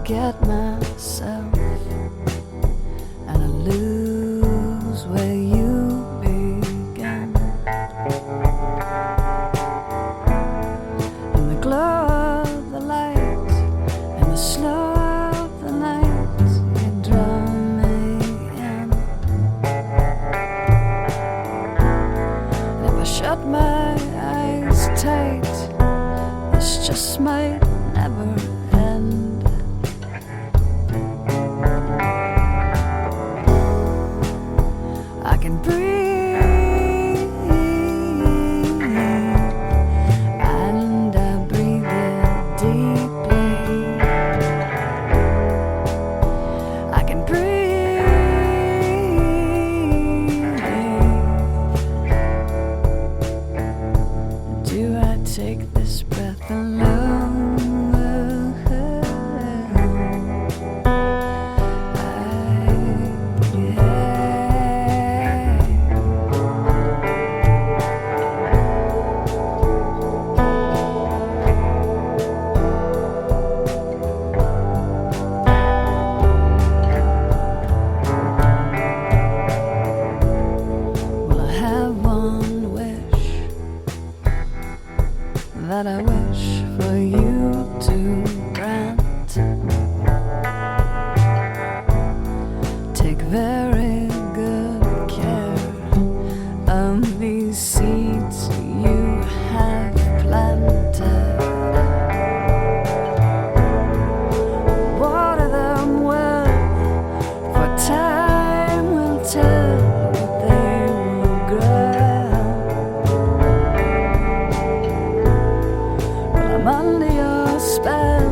forget myself, and I lose where you began. In the glow of the light, in the slow of the night, you draw me in. And if I shut my eyes tight, this just might never end. I can breathe, and I breathe it deeply. I can breathe. Do I take this breath alone? Well, I have one wish that I wish for you to grant. Take very good care of these seeds you have planted. Water them well, for time will tell what they will grow. I'm under your spell,